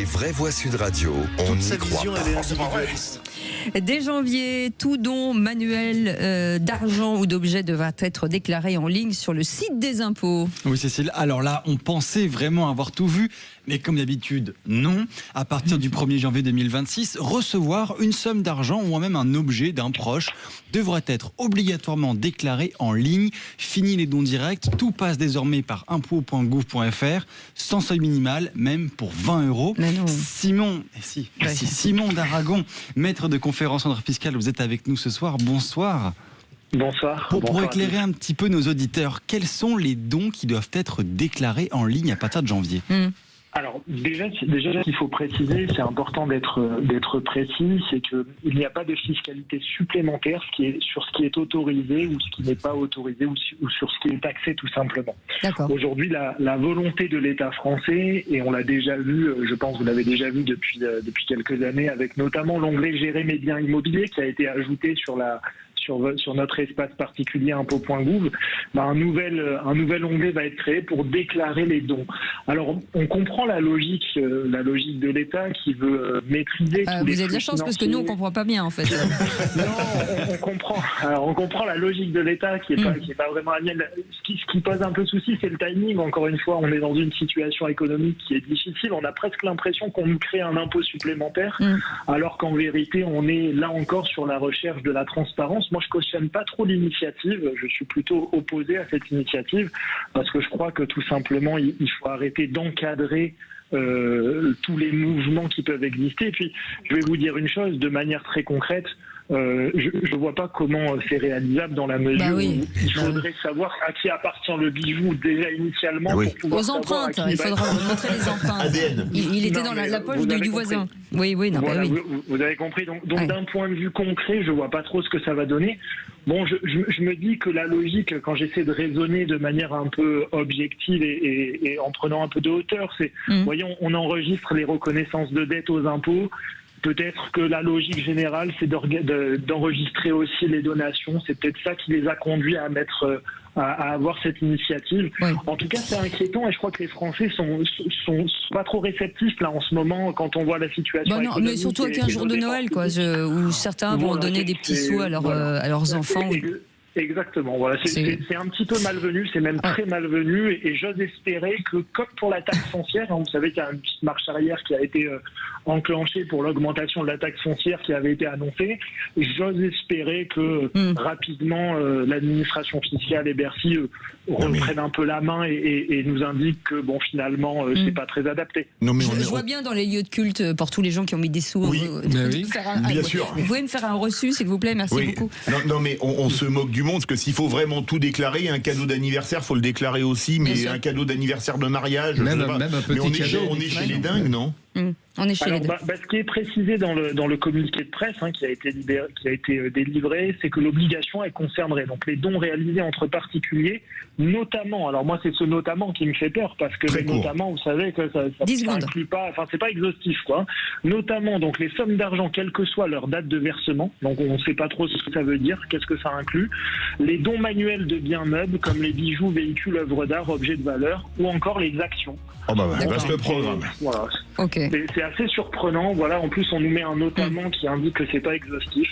vraies voix Sud Radio, on n'y croit pas. Dès janvier, tout don manuel d'argent ou d'objet devra être déclaré en ligne sur le site des impôts. Oui, Cécile. Alors là, on pensait vraiment avoir tout vu, mais comme d'habitude, non. À partir du 1er janvier 2026, recevoir une somme d'argent ou même un objet d'un proche devra être obligatoirement déclaré en ligne. Fini les dons directs, tout passe désormais par impôts.gouv.fr, sans seuil minimal, même pour 20 €. Simon d'Aragon, maître de conférence en droit fiscal, vous êtes avec nous ce soir. Bonsoir. Bonsoir. Pour éclairer un petit peu nos auditeurs, quels sont les dons qui doivent être déclarés en ligne à partir de janvier ? Alors déjà, ce qu'il faut préciser, c'est important d'être précis, c'est qu'il n'y a pas de fiscalité supplémentaire sur ce qui est autorisé ou ce qui n'est pas autorisé ou sur ce qui est taxé tout simplement. Aujourd'hui, la volonté de l'État français, et on l'a déjà vu, je pense que vous l'avez déjà vu depuis quelques années, avec notamment l'onglet « Gérer mes biens immobiliers » qui a été ajouté sur notre espace particulier impôts.gouv, un nouvel onglet va être créé pour déclarer les dons. Alors, on comprend la logique de l'État qui veut maîtriser tous les flux. Vous avez de la chance parce que nous, on ne comprend pas bien, en fait. Non, on comprend. Alors, on comprend la logique de l'État qui est pas vraiment la mienne. Ce qui pose un peu souci, c'est le timing. Encore une fois, on est dans une situation économique qui est difficile. On a presque l'impression qu'on nous crée un impôt supplémentaire, alors qu'en vérité, on est là encore sur la recherche de la transparence. Moi, je cautionne pas trop l'initiative. Je suis plutôt opposé à cette initiative parce que je crois que tout simplement, il faut arrêter d'encadrer tous les mouvements qui peuvent exister. Et puis, je vais vous dire une chose de manière très concrète. Je vois pas comment c'est réalisable dans la mesure où il faudrait savoir à qui appartient le bijou déjà initialement pour pouvoir aux empreintes, il faudra montrer les empreintes. ADN. Il était dans la poche du voisin. Vous avez compris. Donc d'un point de vue concret, je vois pas trop ce que ça va donner. Bon, je me dis que la logique, quand j'essaie de raisonner de manière un peu objective et en prenant un peu de hauteur, c'est, voyons, on enregistre les reconnaissances de dette aux impôts. Peut-être que la logique générale, c'est d'enregistrer aussi les donations. C'est peut-être ça qui les a conduits à avoir cette initiative. En tout cas, c'est inquiétant et je crois que les Français sont pas trop réceptifs là en ce moment quand on voit la situation économique. Mais surtout à 15 jours de Noël, où certains vont donner des petits sous à leurs enfants. Exactement, voilà. C'est un petit peu malvenu, c'est même très malvenu et j'ose espérer que comme pour la taxe foncière, vous savez qu'il y a une petite marche arrière qui a été enclenchée pour l'augmentation de la taxe foncière qui avait été annoncée, j'ose espérer que rapidement l'administration fiscale et Bercy reprennent un peu la main et nous indiquent que finalement c'est pas très adapté. Je vois bien dans les lieux de culte pour tous les gens qui ont mis des sous. Bien sûr. Vous pouvez me faire un reçu s'il vous plaît, merci beaucoup. Non mais on se moque du monde parce que s'il faut vraiment tout déclarer, un cadeau d'anniversaire faut le déclarer aussi, mais un cadeau d'anniversière de mariage, même un petit cadeau. On est chez les dingues, non? On est chez les deux. Ce qui est précisé dans le communiqué de presse qui a été délivré, c'est que l'obligation elle concernerait donc les dons réalisés entre particuliers, notamment. Alors moi c'est ce notamment qui me fait peur parce que notamment vous savez que ça inclut pas, c'est pas exhaustif Notamment donc les sommes d'argent quelle que soit leur date de versement, donc on ne sait pas trop ce que ça veut dire, qu'est-ce que ça inclut. Les dons manuels de biens meubles comme les bijoux, véhicules, œuvres d'art, objets de valeur ou encore les actions. Vaste programme. Voilà. C'est assez surprenant. Voilà, en plus on nous met un notamment qui indique que c'est pas exhaustif.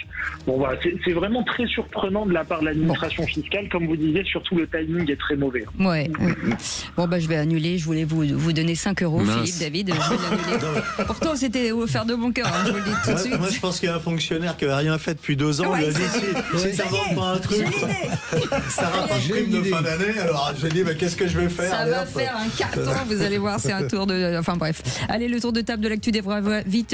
C'est vraiment très surprenant de la part de l'administration fiscale. Comme vous disiez, surtout le timing est très mauvais. Je vais annuler. Je voulais vous donner 5 €, Philippe, David. Je vais l'annuler. Pourtant, c'était offert de bon cœur. Je vous le dis tout de suite. Moi, je pense qu'il y a un fonctionnaire qui n'avait rien fait depuis 2 ans. Si ça ne vend pas un truc, ça rapporte une prime de fin d'année. Alors, je dis, qu'est-ce que je vais faire? Ça va faire un carton. Vous allez voir, c'est un tour de. Enfin bref. Allez, le tour de table de l'actu des vraies voix vite.